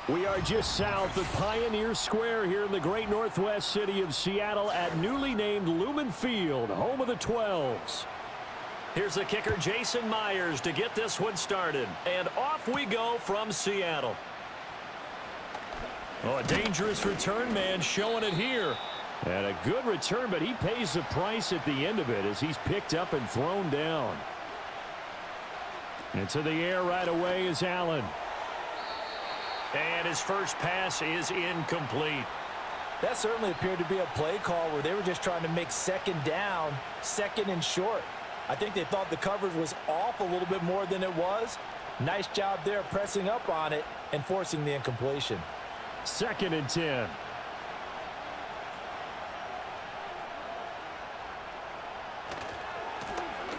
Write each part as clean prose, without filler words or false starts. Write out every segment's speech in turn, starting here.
We are just south of Pioneer Square here in the great northwest city of Seattle at newly named Lumen Field, home of the 12s. Here's the kicker, Jason Myers, to get this one started. And off we go from Seattle. Oh, a dangerous return man showing it here. And a good return, but he pays the price at the end of it as he's picked up and thrown down. Into the air right away is Allen. And his first pass is incomplete. That certainly appeared to be a play call where they were just trying to make second down, second and short. I think they thought the coverage was off a little bit more than it was. Nice job there pressing up on it and forcing the incompletion. 2nd and 10.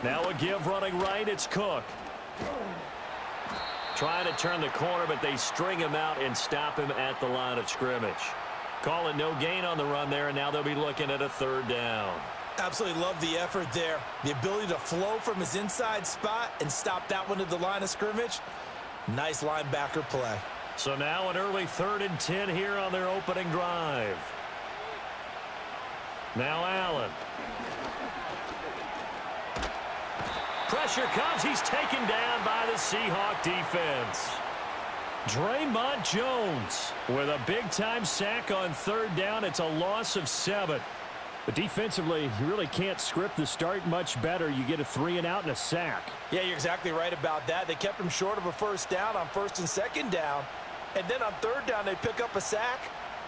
Now a give running right, it's Cook. Trying to turn the corner, but they string him out and stop him at the line of scrimmage. Call it no gain on the run there, and now they'll be looking at a 3rd down. Absolutely love the effort there. The ability to flow from his inside spot and stop that one at the line of scrimmage. Nice linebacker play. So now an early 3rd and 10 here on their opening drive. Now Allen. Pressure comes. He's taken down by the Seahawk defense. Draymond Jones with a big-time sack on 3rd down. It's a loss of 7. But defensively, you really can't script the start much better. You get a 3 and out and a sack. Yeah, you're exactly right about that. They kept him short of a 1st down on 1st and 2nd down. And then on 3rd down, they pick up a sack.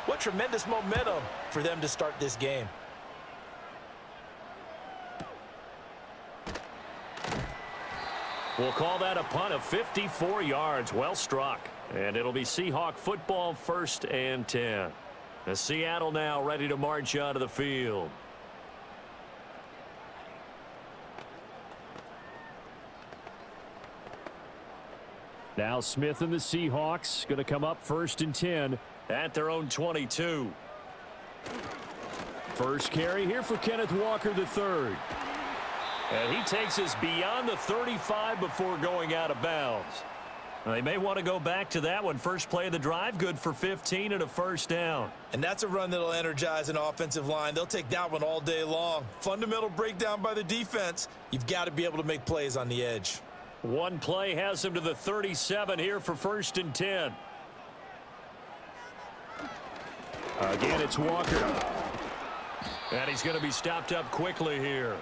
What tremendous momentum for them to start this game. We'll call that a punt of 54 yards. Well struck. And it'll be Seahawk football, 1st and 10. The Seattle now ready to march onto the field. Now Smith and the Seahawks going to come up 1st and 10 at their own 22. First carry here for Kenneth Walker III. And he takes us beyond the 35 before going out of bounds. Now, they may want to go back to that one. First play of the drive, good for 15 and a 1st down. And that's a run that'll energize an offensive line. They'll take that one all day long. Fundamental breakdown by the defense. You've got to be able to make plays on the edge. One play has him to the 37 here for 1st and 10. Again, it's Walker. And he's going to be stopped up quickly here.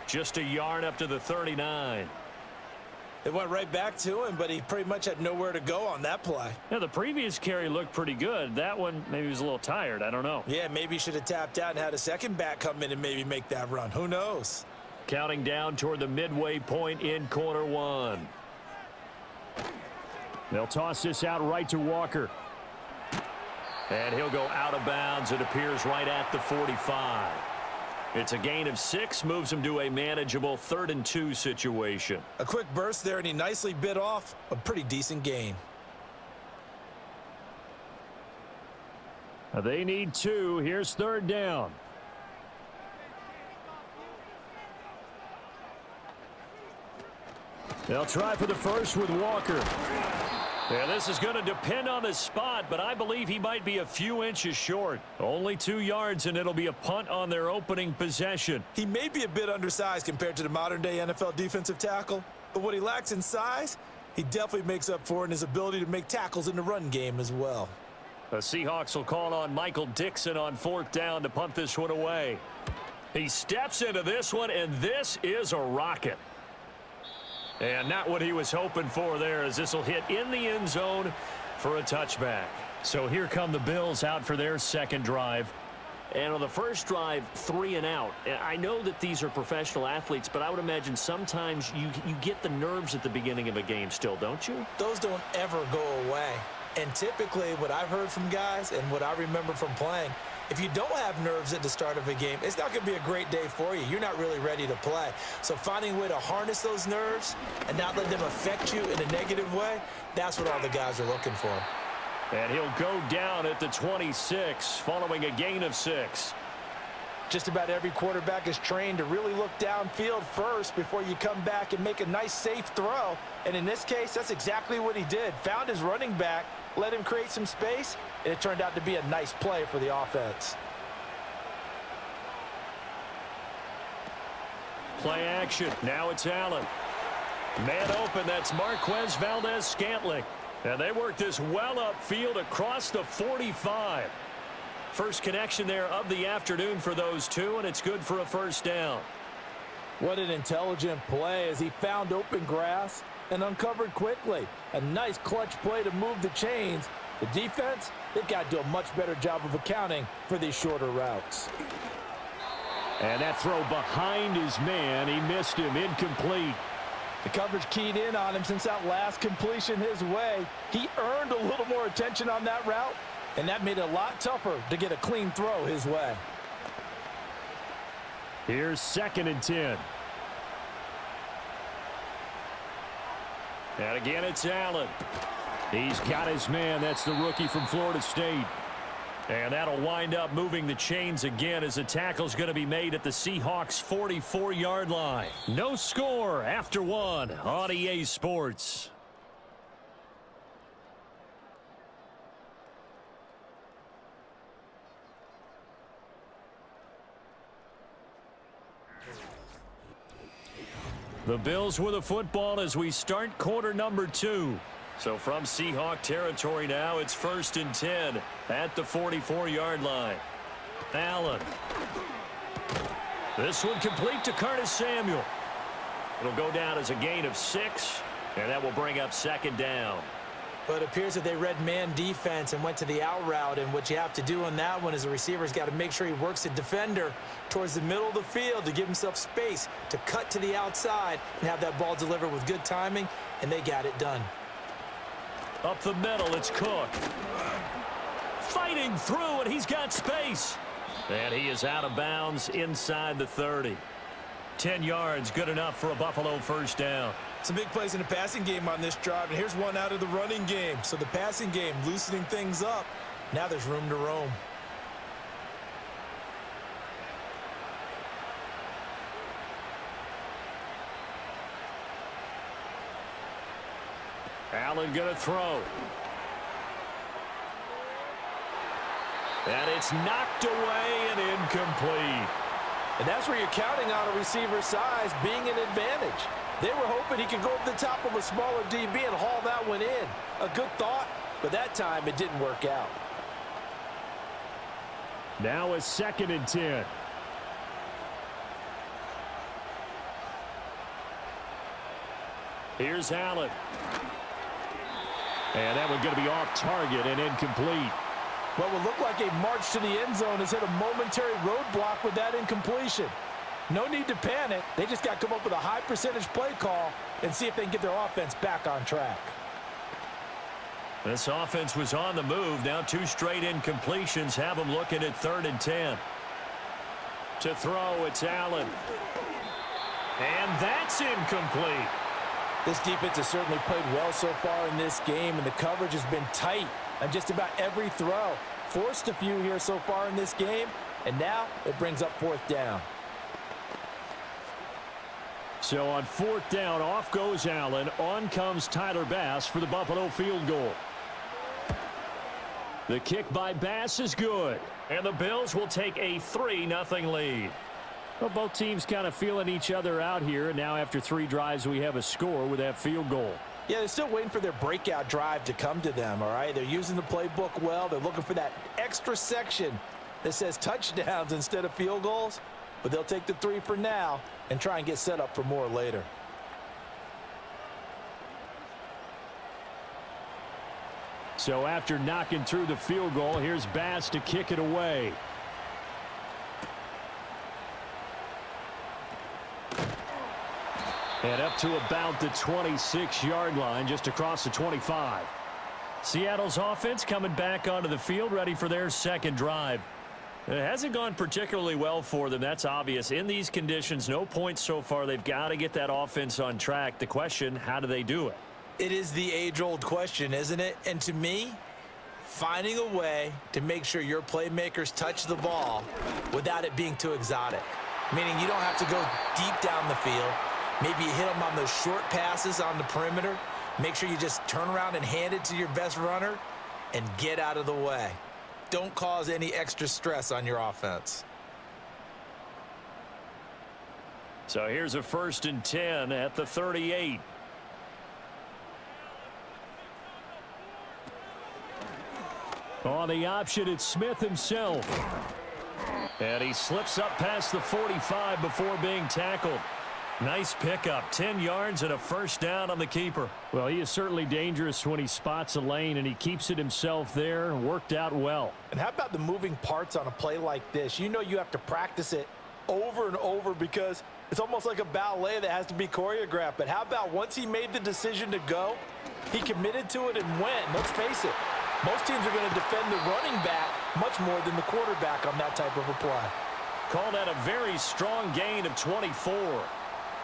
Just a yard up to the 39. It went right back to him, but he pretty much had nowhere to go on that play. Yeah, the previous carry looked pretty good. That one, maybe he was a little tired. I don't know. Yeah, maybe he should have tapped out and had a second back come in and maybe make that run. Who knows? Counting down toward the midway point in quarter 1. They'll toss this out right to Walker. And he'll go out of bounds. It appears right at the 45. It's a gain of 6, moves him to a manageable 3rd and 2 situation. A quick burst there, and he nicely bit off a pretty decent gain. They need 2. Here's 3rd down. They'll try for the first with Walker. Yeah, this is going to depend on the spot, but I believe he might be a few inches short. Only 2 yards, and it'll be a punt on their opening possession. He may be a bit undersized compared to the modern-day NFL defensive tackle, but what he lacks in size, he definitely makes up for in his ability to make tackles in the run game as well. The Seahawks will call on Michael Dixon on 4th down to punt this one away. He steps into this one, and this is a rocket. And not what he was hoping for there, as this will hit in the end zone for a touchback. So here come the Bills out for their 2nd drive. And on the first drive, 3 and out. I know that these are professional athletes, but I would imagine sometimes you get the nerves at the beginning of a game still, don't you? Those don't ever go away. And typically what I've heard from guys and what I remember from playing, if you don't have nerves at the start of a game, it's not going to be a great day for you. You're not really ready to play. So finding a way to harness those nerves and not let them affect you in a negative way, that's what all the guys are looking for. And he'll go down at the 26 following a gain of 6. Just about every quarterback is trained to really look downfield first before you come back and make a nice, safe throw. And in this case, that's exactly what he did. Found his running back, let him create some space, and it turned out to be a nice play for the offense. Play action. Now it's Allen. Man open, that's Marquez Valdez-Scantling. And they work this well upfield across the 45. First connection there of the afternoon for those two, and it's good for a first down. What an intelligent play as he found open grass and uncovered quickly. A nice clutch play to move the chains. The defense, they've got to do a much better job of accounting for these shorter routes. And that throw behind his man, he missed him, incomplete. The coverage keyed in on him since that last completion his way. He earned a little more attention on that route, and that made it a lot tougher to get a clean throw his way. Here's 2nd and 10. And again, it's Allen. He's got his man. That's the rookie from Florida State. And that'll wind up moving the chains again as the tackle's going to be made at the Seahawks' 44-yard line. No score after 1 on EA Sports. The Bills with a football as we start quarter number 2. So from Seahawk territory now, it's 1st and 10 at the 44-yard line. Allen. This one complete to Curtis Samuel. It'll go down as a gain of 6, and that will bring up 2nd down. But it appears that they read man defense and went to the out route, and what you have to do on that one is the receiver's got to make sure he works the defender towards the middle of the field to give himself space to cut to the outside and have that ball delivered with good timing, and they got it done. Up the middle, it's Cook. Fighting through, and he's got space. And he is out of bounds inside the 30. 10 yards, good enough for a Buffalo first down. Some big plays in the passing game on this drive, and here's one out of the running game. So the passing game loosening things up. Now there's room to roam. Allen going to throw. And it's knocked away and incomplete. And that's where you're counting on a receiver's size being an advantage. They were hoping he could go over the top of a smaller DB and haul that one in. A good thought, but that time it didn't work out. Now a 2nd and 10. Here's Allen. And that one's going to be off target and incomplete. What would look like a march to the end zone has hit a momentary roadblock with that incompletion. No need to panic. They just got to come up with a high percentage play call and see if they can get their offense back on track. This offense was on the move. Now 2 straight incompletions have them looking at 3rd and 10. To throw, it's Allen. And that's incomplete. This defense has certainly played well so far in this game, and the coverage has been tight on just about every throw. Forced a few here so far in this game, and now it brings up 4th down. So on 4th down, off goes Allen. On comes Tyler Bass for the Buffalo field goal. The kick by Bass is good. And the Bills will take a 3-0 lead. Well, both teams kind of feeling each other out here. And now after 3 drives, we have a score with that field goal. Yeah, they're still waiting for their breakout drive to come to them, all right? They're using the playbook well. They're looking for that extra section that says touchdowns instead of field goals. But they'll take the 3 for now and try and get set up for more later. So after knocking through the field goal, here's Bass to kick it away. And up to about the 26-yard line, just across the 25. Seattle's offense coming back onto the field, ready for their 2nd drive. It hasn't gone particularly well for them. That's obvious. In these conditions, no points so far. They've got to get that offense on track. The question, how do they do it? It is the age-old question, isn't it? And to me, finding a way to make sure your playmakers touch the ball without it being too exotic. Meaning you don't have to go deep down the field. Maybe you hit them on those short passes on the perimeter. Make sure you just turn around and hand it to your best runner. and get out of the way. Don't cause any extra stress on your offense. So here's a 1st and 10 at the 38. On the option, it's Smith himself. And he slips up past the 45 before being tackled. Nice pickup, 10 yards and a 1st down on the keeper. Well, he is certainly dangerous when he spots a lane, and he keeps it himself there. Worked out well. And how about the moving parts on a play like this? You know you have to practice it over and over because it's almost like a ballet that has to be choreographed. But how about once he made the decision to go, he committed to it and went. Let's face it, most teams are going to defend the running back much more than the quarterback on that type of a play. Call that a very strong gain of 24.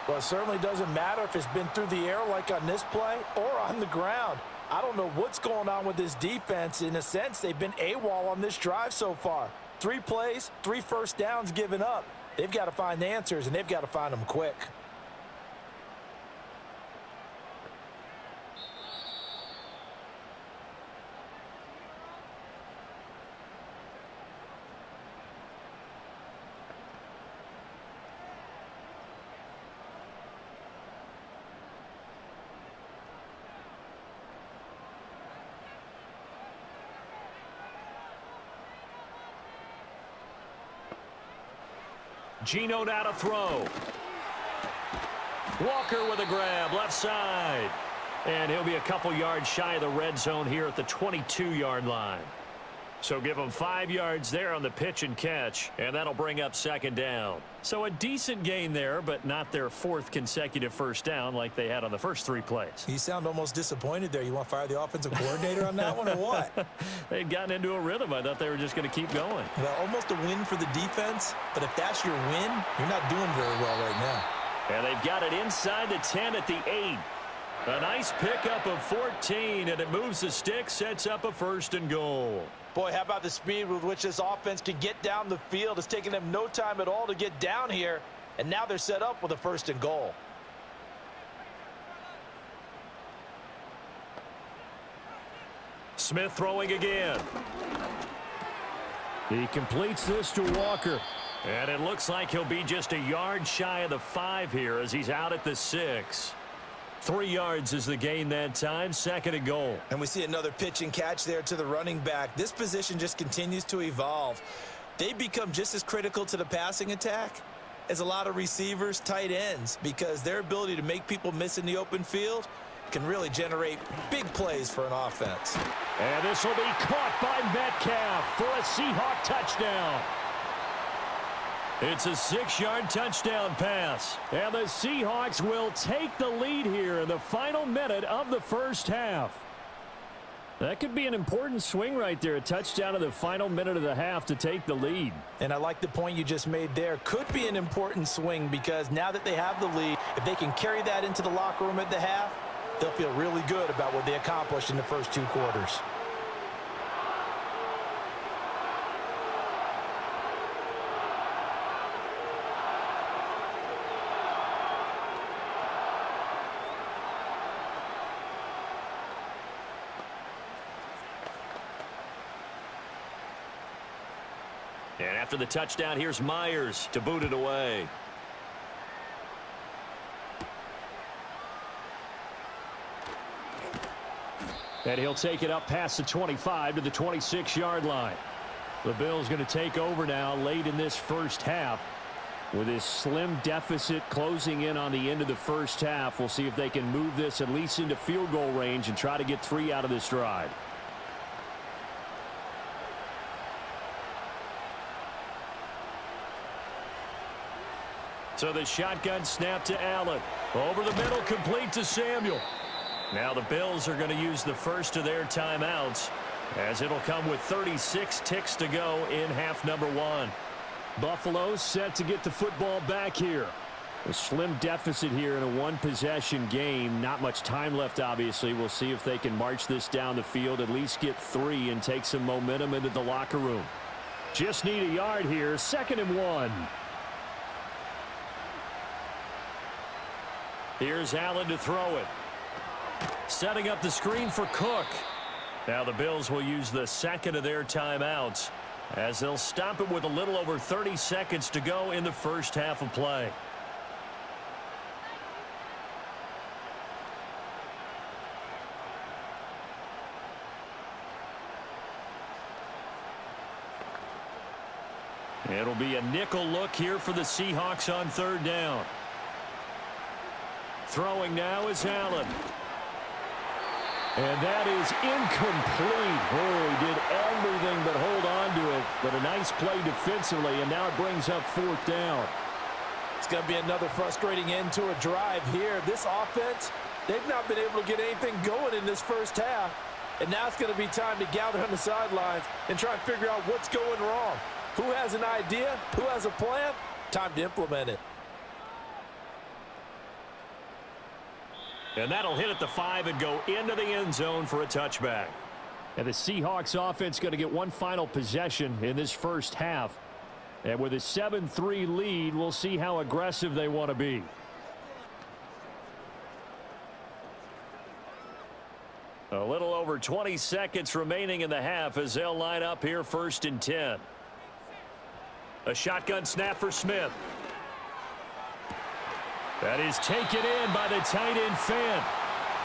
Well, it certainly doesn't matter if it's been through the air like on this play or on the ground. I don't know what's going on with this defense. In a sense, they've been AWOL on this drive so far. 3 plays, 3 first downs given up. They've got to find the answers, and they've got to find them quick. Geno now to throw. Walker with a grab, left side. And he'll be a couple yards shy of the red zone here at the 22-yard line. So give them 5 yards there on the pitch and catch, and that'll bring up 2nd down. So a decent gain there, but not their 4th consecutive 1st down like they had on the first 3 plays. You sound almost disappointed there. You want to fire the offensive coordinator on that one or what? They'd gotten into a rhythm. I thought they were just going to keep going. Well, almost a win for the defense, but if that's your win, you're not doing very well right now. And they've got it inside the 10 at the 8. A nice pickup of 14, and it moves the stick, sets up a 1st and goal. Boy, how about the speed with which this offense can get down the field? It's taken them no time at all to get down here, and now they're set up with a 1st and goal. Smith throwing again. He completes this to Walker. And it looks like he'll be just a yard shy of the 5 here as he's out at the 6. 3 yards is the gain that time, 2nd and goal. And we see another pitch and catch there to the running back. This position just continues to evolve. They become just as critical to the passing attack as a lot of receivers, tight ends, because their ability to make people miss in the open field can really generate big plays for an offense. And this will be caught by Metcalf for a Seahawk touchdown. It's a 6-yard touchdown pass. And the Seahawks will take the lead here in the final minute of the 1st half. That could be an important swing right there. A touchdown in the final minute of the half to take the lead. And I like the point you just made there. Could be an important swing because now that they have the lead, if they can carry that into the locker room at the half, they'll feel really good about what they accomplished in the first 2 quarters. And after the touchdown, here's Myers to boot it away. And he'll take it up past the 25 to the 26-yard line. The Bills going to take over now late in this 1st half. With this slim deficit closing in on the end of the 1st half, we'll see if they can move this at least into field goal range and try to get 3 out of this drive. So the shotgun snap to Allen. Over the middle, complete to Samuel. Now the Bills are going to use the first of their timeouts, as it'll come with 36 ticks to go in half number 1. Buffalo set to get the football back here. A slim deficit here in a 1-possession game. Not much time left, obviously. We'll see if they can march this down the field, at least get 3, and take some momentum into the locker room. Just need a yard here. 2nd and 1. Here's Allen to throw it. Setting up the screen for Cook. Now the Bills will use the second of their timeouts as they'll stop it with a little over 30 seconds to go in the first half of play. It'll be a nickel look here for the Seahawks on third down. Throwing now is Allen. And that is incomplete. Oh, he did everything but hold on to it. But a nice play defensively, and now it brings up fourth down. It's going to be another frustrating end to a drive here. This offense, they've not been able to get anything going in this first half. And now it's going to be time to gather on the sidelines and try and figure out what's going wrong. Who has an idea? Who has a plan? Time to implement it. And that'll hit at the 5 and go into the end zone for a touchback. And the Seahawks offense going to get one final possession in this first half. And with a 7-3 lead, we'll see how aggressive they want to be. A little over 20 seconds remaining in the half as they'll line up here first and 10. A shotgun snap for Smith. That is taken in by the tight end Fant.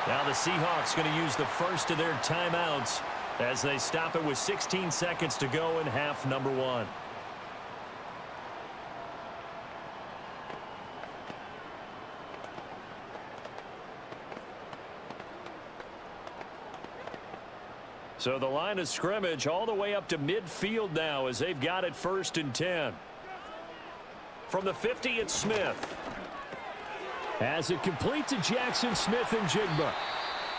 Now the Seahawks going to use the first of their timeouts as they stop it with 16 seconds to go in half number 1. So the line of scrimmage all the way up to midfield now as they've got it first and 10. From the 50, it's Smith. As it complete to Jackson Smith and Jigba.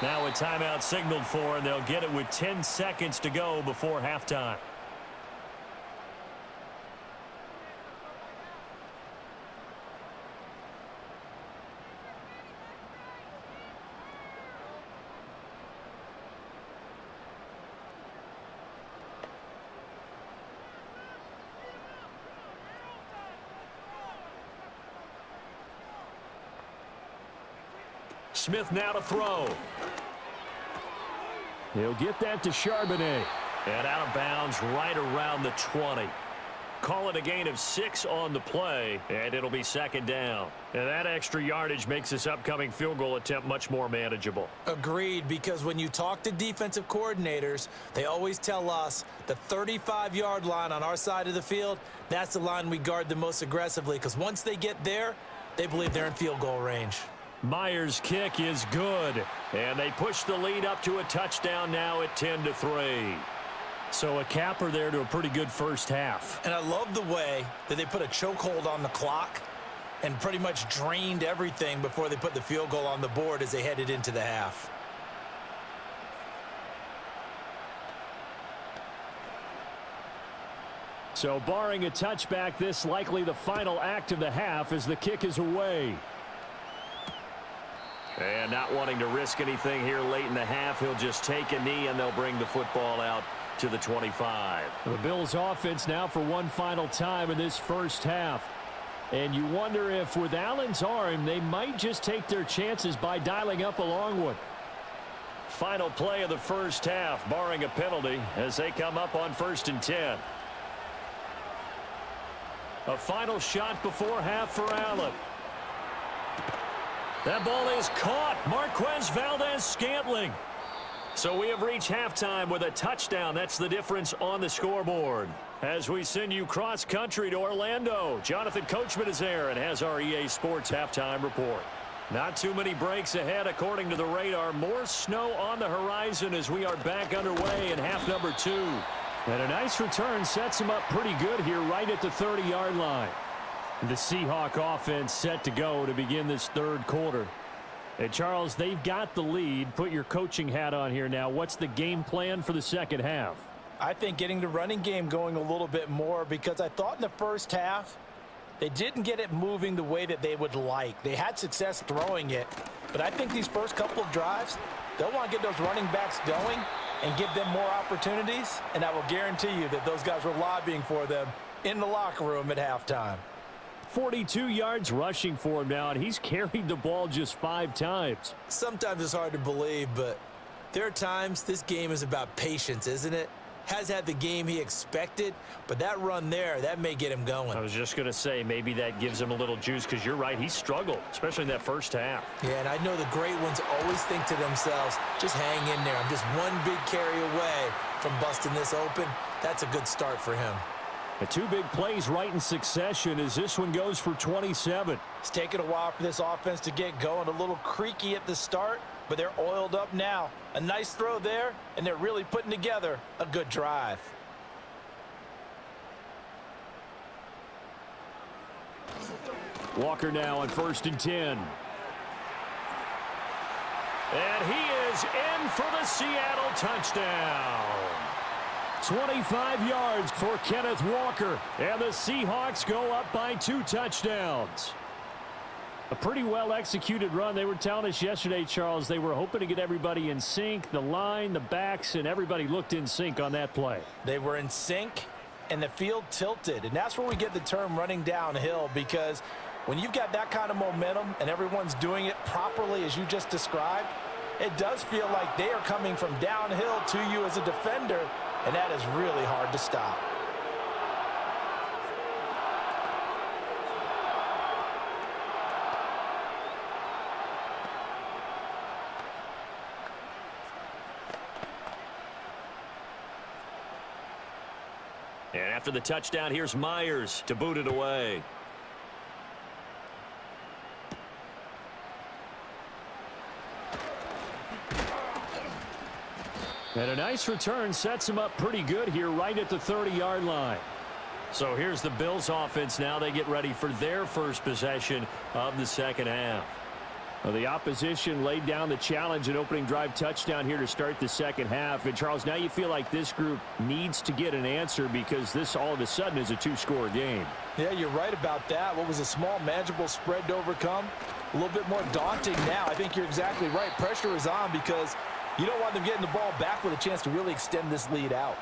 Now a timeout signaled for, and they'll get it with 10 seconds to go before halftime. Smith now to throw. He'll get that to Charbonnet. And out of bounds right around the 20. Call it a gain of 6 on the play, and it'll be second down. And that extra yardage makes this upcoming field goal attempt much more manageable. Agreed, because when you talk to defensive coordinators, they always tell us the 35-yard line on our side of the field, that's the line we guard the most aggressively, because once they get there, they believe they're in field goal range. Myers' kick is good, and they push the lead up to a touchdown now at 10-3. So a capper there to a pretty good first half. And I love the way that they put a chokehold on the clock and pretty much drained everything before they put the field goal on the board as they headed into the half. So barring a touchback, this likely the final act of the half as the kick is away. And not wanting to risk anything here late in the half, he'll just take a knee and they'll bring the football out to the 25. The Bills offense now for one final time in this first half. And you wonder if with Allen's arm, they might just take their chances by dialing up a long one. Final play of the first half, barring a penalty, as they come up on first and 10. A final shot before half for Allen. That ball is caught. Marquez Valdez-Scantling. So we have reached halftime with a touchdown. That's the difference on the scoreboard. As we send you cross-country to Orlando, Jonathan Coachman is there and has our EA Sports halftime report. Not too many breaks ahead according to the radar. More snow on the horizon as we are back underway in half number 2. And a nice return sets him up pretty good here right at the 30-yard line. The Seahawk offense set to go to begin this third quarter. And Charles, they've got the lead. Put your coaching hat on here now. What's the game plan for the second half? I think getting the running game going a little bit more, because I thought in the first half they didn't get it moving the way that they would like. They had success throwing it, but I think these first couple of drives, they'll want to get those running backs going and give them more opportunities, and I will guarantee you that those guys were lobbying for them in the locker room at halftime. 42 yards rushing for him now, and he's carried the ball just 5 times. Sometimes it's hard to believe, but There are times this game is about patience, isn't it? Has had the game he expected, but that run there, that may get him going. I was just going to say maybe that gives him a little juice because you're right, he struggled, especially in that first half. Yeah, and I know the great ones always think to themselves, just hang in there. I'm just one big carry away from busting this open. That's a good start for him. The two big plays right in succession as this one goes for 27. It's taken a while for this offense to get going. A little creaky at the start, but they're oiled up now. A nice throw there, and they're really putting together a good drive. Walker now on 1st and 10. And he is in for the Seattle touchdown. 25 yards for Kenneth Walker, and the Seahawks go up by 2 touchdowns. A pretty well-executed run. They were telling us yesterday, Charles, they were hoping to get everybody in sync, the line, the backs, and everybody looked in sync on that play. They were in sync, and the field tilted, and that's where we get the term running downhill, because when you've got that kind of momentum and everyone's doing it properly as you just described, it does feel like they are coming from downhill to you as a defender, and that is really hard to stop. And after the touchdown, here's Myers to boot it away. And a nice return sets him up pretty good here right at the 30-yard line. So here's the Bills offense now. They get ready for their first possession of the second half. Well, the opposition laid down the challenge and opening drive touchdown here to start the second half. And, Charles, now you feel like this group needs to get an answer because this all of a sudden is a 2-score game. Yeah, you're right about that. What was a small, manageable spread to overcome? A little bit more daunting now. I think you're exactly right. Pressure is on because you don't want them getting the ball back with a chance to really extend this lead out.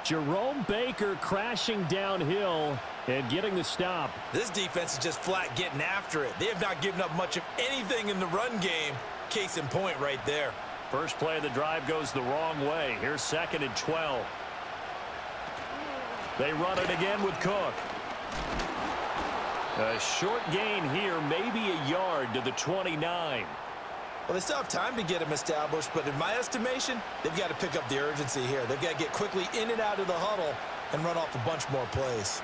Jerome Baker crashing downhill and getting the stop. This defense is just flat getting after it. They have not given up much of anything in the run game. Case in point right there. First play of the drive goes the wrong way. Here's 2nd and 12. They run it again with Cook. A short gain here, maybe a yard to the 29. Well, they still have time to get him established, but in my estimation, they've got to pick up the urgency here. They've got to get quickly in and out of the huddle and run off a bunch more plays.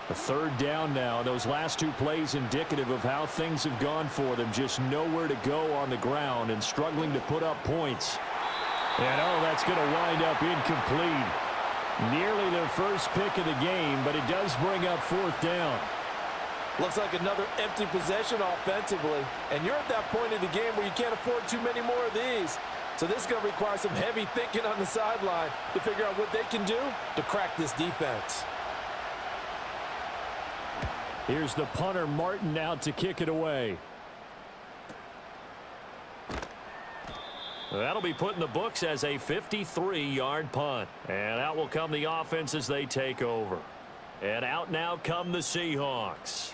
A 3rd down now. Those last 2 plays indicative of how things have gone for them. Just nowhere to go on the ground and struggling to put up points. And, oh, that's going to wind up incomplete. Nearly their first pick of the game, but it does bring up 4th down. Looks like another empty possession offensively. And you're at that point in the game where you can't afford too many more of these. So this is going to require some heavy thinking on the sideline to figure out what they can do to crack this defense. Here's the punter, Martin, out to kick it away. That'll be put in the books as a 53-yard punt. And out will come the offense as they take over. And out now come the Seahawks.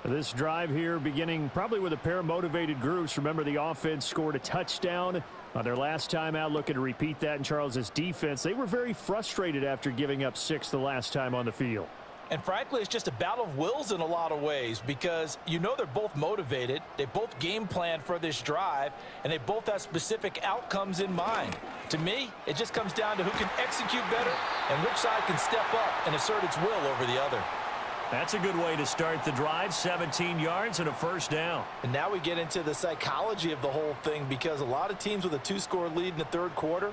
This drive here beginning probably with a pair of motivated groups. Remember, the offense scored a touchdown on their last time out. Looking to repeat that in Charles's defense. They were very frustrated after giving up 6 the last time on the field. And frankly, it's just a battle of wills in a lot of ways because you know they're both motivated. They both game plan for this drive, and they both have specific outcomes in mind. To me, it just comes down to who can execute better and which side can step up and assert its will over the other. That's a good way to start the drive. 17 yards and a 1st down. And now we get into the psychology of the whole thing because a lot of teams with a 2-score lead in the 3rd quarter,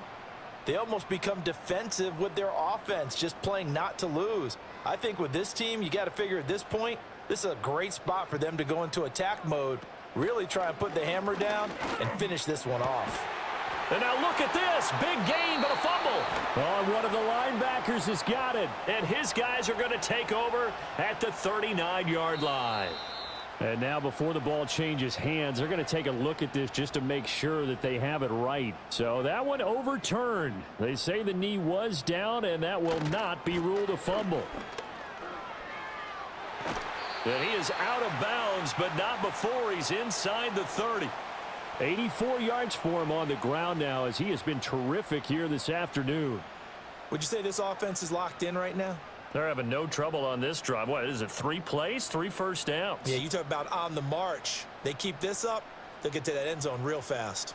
they almost become defensive with their offense, just playing not to lose. I think with this team, you got to figure at this point, this is a great spot for them to go into attack mode, really try and put the hammer down and finish this one off. And now look at this. Big gain, but a fumble. Oh, one of the linebackers has got it. And his guys are going to take over at the 39-yard line. And now before the ball changes hands, they're going to take a look at this just to make sure that they have it right. So that one overturned. They say the knee was down, and that will not be ruled a fumble. And he is out of bounds, but not before he's inside the 30. 84 yards for him on the ground now as he has been terrific here this afternoon. Would you say this offense is locked in right now? They're having no trouble on this drive. What is it, 3 plays, 3 first downs? Yeah, you talk about on the march. They keep this up, they'll get to that end zone real fast.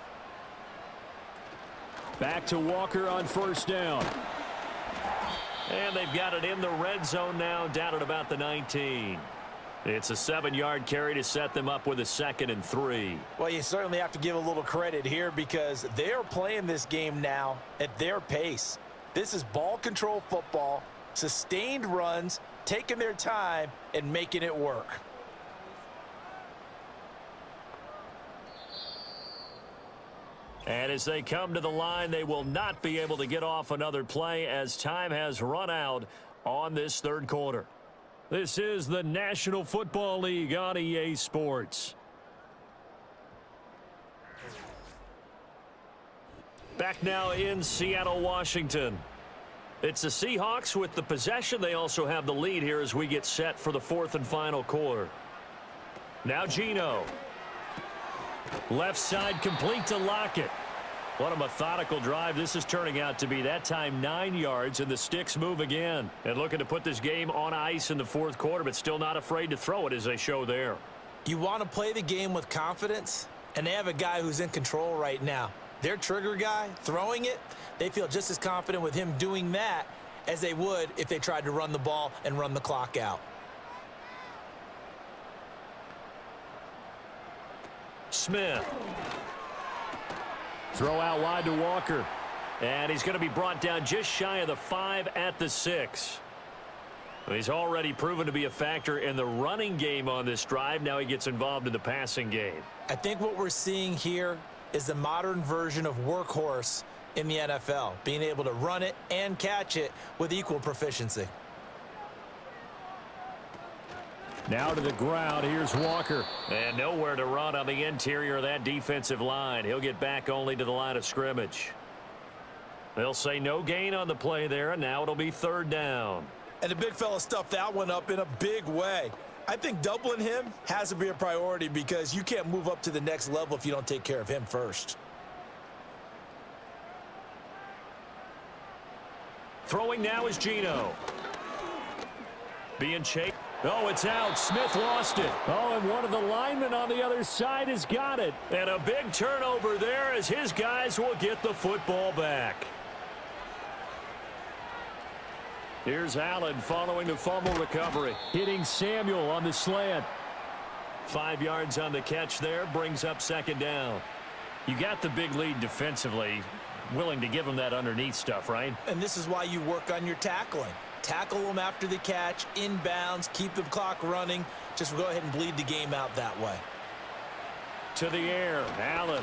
Back to Walker on first down. And they've got it in the red zone now, down at about the 19. It's a 7-yard carry to set them up with a 2nd and 3. Well, you certainly have to give a little credit here because they're playing this game now at their pace. This is ball control football, sustained runs, taking their time and making it work. And as they come to the line, they will not be able to get off another play as time has run out on this third quarter. This is the National Football League on EA Sports. Back now in Seattle, Washington. It's the Seahawks with the possession. They also have the lead here as we get set for the 4th and final quarter. Now Geno. Left side complete to Lockett. What a methodical drive this is turning out to be. That time 9 yards, and the sticks move again. And looking to put this game on ice in the 4th quarter, but still not afraid to throw it as they show there. You want to play the game with confidence, and they have a guy who's in control right now. Their trigger guy, throwing it, they feel just as confident with him doing that as they would if they tried to run the ball and run the clock out. Smith. Throw out wide to Walker. And he's going to be brought down just shy of the 5 at the 6. He's already proven to be a factor in the running game on this drive. Now he gets involved in the passing game. I think what we're seeing here is the modern version of workhorse in the NFL, being able to run it and catch it with equal proficiency. Now to the ground. Here's Walker. And nowhere to run on the interior of that defensive line. He'll get back only to the line of scrimmage. They'll say no gain on the play there, and now it'll be 3rd down. And the big fella stuffed that one up in a big way. I think doubling him has to be a priority because you can't move up to the next level if you don't take care of him first. Throwing now is Geno. Being chased. Oh, it's out. Smith lost it. Oh, and one of the linemen on the other side has got it. And a big turnover there as his guys will get the football back. Here's Allen following the fumble recovery. Hitting Samuel on the slant. 5 yards on the catch there, brings up 2nd down. You got the big lead defensively. Willing to give him that underneath stuff, right? And this is why you work on your tackling. Tackle them after the catch, inbounds, keep the clock running. Just go ahead and bleed the game out that way. To the air, Allen.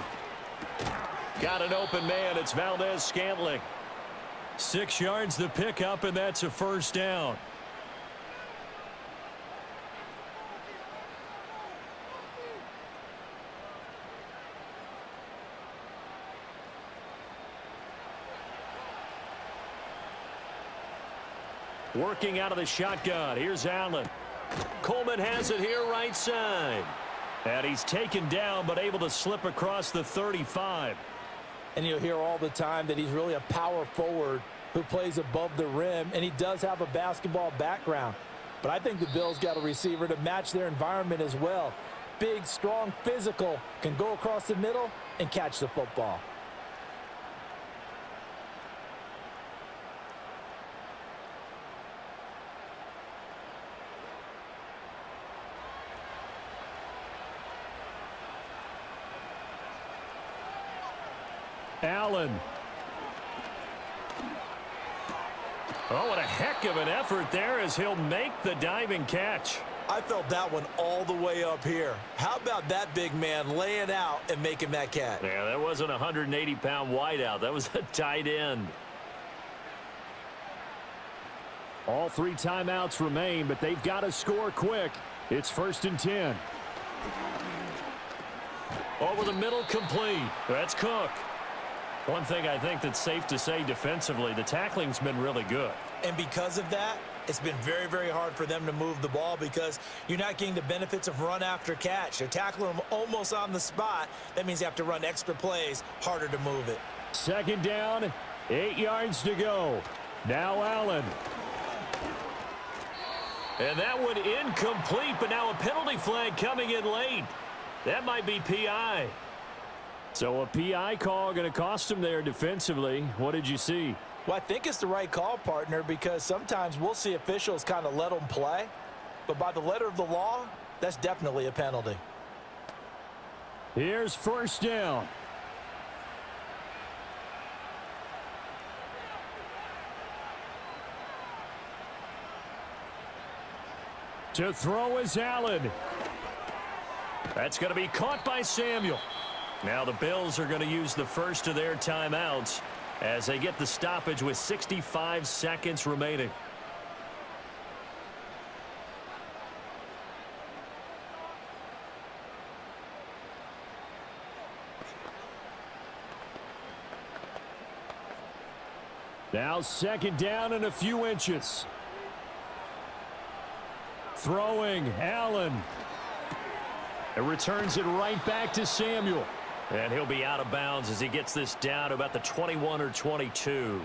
Got an open man. It's Valdez-Scantling. 6 yards the pickup, and that's a 1st down. Working out of the shotgun. Here's Allen. Coleman has it here right side. And he's taken down but able to slip across the 35. And you'll hear all the time that he's really a power forward who plays above the rim, and he does have a basketball background. But I think the Bills got a receiver to match their environment as well. Big, strong, physical, can go across the middle and catch the football. Allen. Oh, what a heck of an effort there as he'll make the diving catch. I felt that one all the way up here. How about that big man laying out and making that catch? Yeah, that wasn't a 180-pound wideout. That was a tight end. All 3 timeouts remain, but they've got to score quick. It's 1st and 10. Over the middle, complete. That's Cook. One thing I think that's safe to say defensively, the tackling's been really good. And because of that, It's been very, very hard for them to move the ball because you're not getting the benefits of run after catch. They're tackling them almost on the spot. That means they have to run extra plays, harder to move it. Second down, 8 yards to go. Now Allen. And that one incomplete, but now a penalty flag coming in late. That might be PI. So a PI call going to cost him there defensively. What did you see? Well, I think it's the right call, partner, because sometimes we'll see officials kind of let them play. But by the letter of the law, that's definitely a penalty. Here's first down. To throw is Allen. That's going to be caught by Samuel. Now the Bills are going to use the first of their timeouts as they get the stoppage with 65 seconds remaining. Now second down and a few inches. Throwing, Allen. It returns it right back to Samuel. And he'll be out of bounds as he gets this down to about the 21 or 22.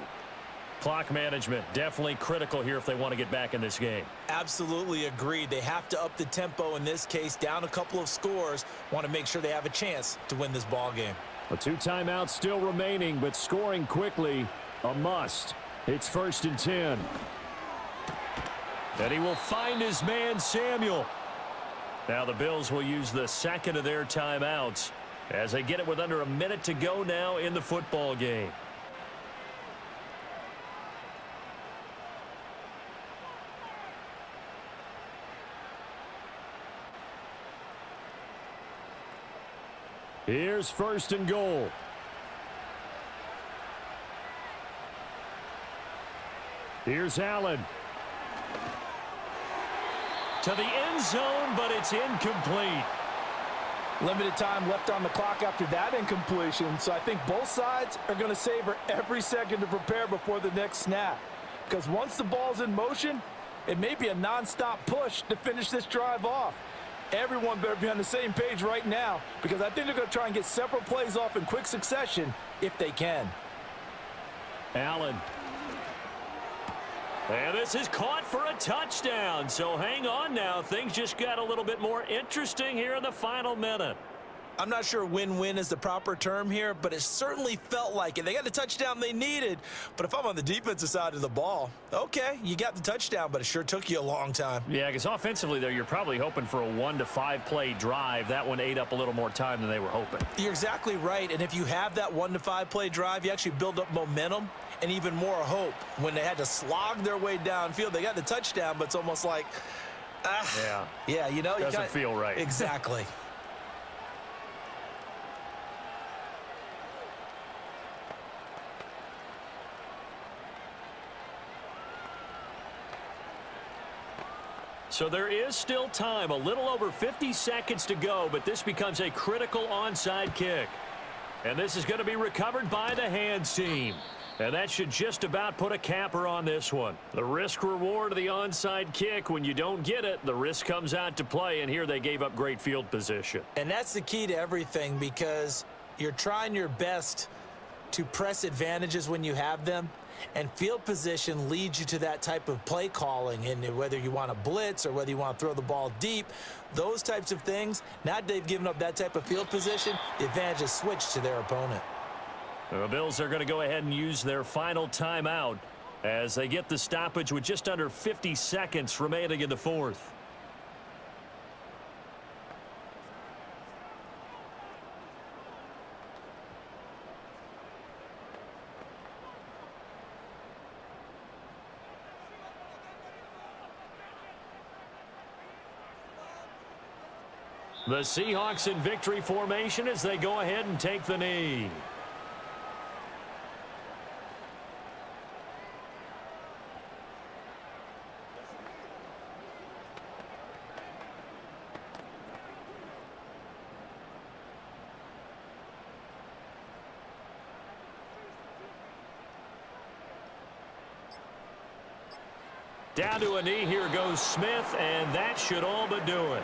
Clock management definitely critical here if they want to get back in this game. Absolutely agreed. They have to up the tempo in this case, down a couple of scores. Want to make sure they have a chance to win this ball game. A 2 timeouts still remaining, but scoring quickly, a must. It's first and 10. And he will find his man, Samuel. Now the Bills will use the second of their timeouts as they get it with under a minute to go now in the football game. Here's first and goal. Here's Allen. To the end zone, but it's incomplete. Limited time left on the clock after that incompletion, so I think both sides are going to savor every second to prepare before the next snap. Because once the ball's in motion, it may be a nonstop push to finish this drive off. Everyone better be on the same page right now because I think they're going to try and get several plays off in quick succession if they can. Allen. And this is caught for a touchdown. So hang on now. Things just got a little bit more interesting here in the final minute. I'm not sure win-win is the proper term here, but it certainly felt like it. They got the touchdown they needed, but if I'm on the defensive side of the ball, okay, you got the touchdown, but it sure took you a long time. Yeah, because offensively, though, you're probably hoping for a 1 to 5 play drive. That one ate up a little more time than they were hoping. You're exactly right, and if you have that 1 to 5 play drive, you actually build up momentum and even more hope. When they had to slog their way downfield, they got the touchdown, but it's almost like, yeah, you know, doesn't feel right. Exactly. So there is still time, a little over 50 seconds to go, but this becomes a critical onside kick. And this is going to be recovered by the hands team. And that should just about put a capper on this one. The risk-reward of the onside kick, when you don't get it, the risk comes out to play, and here they gave up great field position. And that's the key to everything because you're trying your best to press advantages when you have them. And field position leads you to that type of play calling, and whether you want to blitz or whether you want to throw the ball deep, those types of things, now they've given up that type of field position, the advantage is switched to their opponent. The Bills are going to go ahead and use their final timeout as they get the stoppage with just under 50 seconds remaining in the fourth. The Seahawks in victory formation as they go ahead and take the knee. Down to a knee, here goes Smith, and that should all but do it.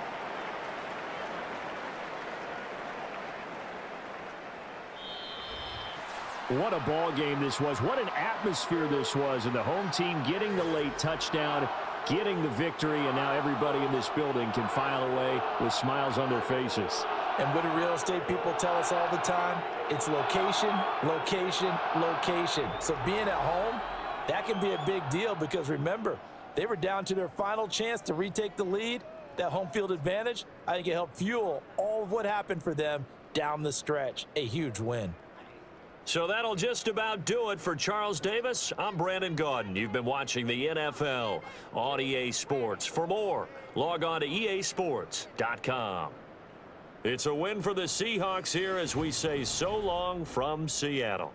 What a ball game this was. What an atmosphere this was. And the home team getting the late touchdown, getting the victory, and now everybody in this building can file away with smiles on their faces. And what do real estate people tell us all the time? It's location, location, location. So being at home, that can be a big deal because remember, they were down to their final chance to retake the lead. That home field advantage, I think it helped fuel all of what happened for them down the stretch. A huge win. So that'll just about do it for Charles Davis. I'm Brandon Gaudin. You've been watching the NFL on EA Sports. For more, log on to easports.com. It's a win for the Seahawks here as we say so long from Seattle.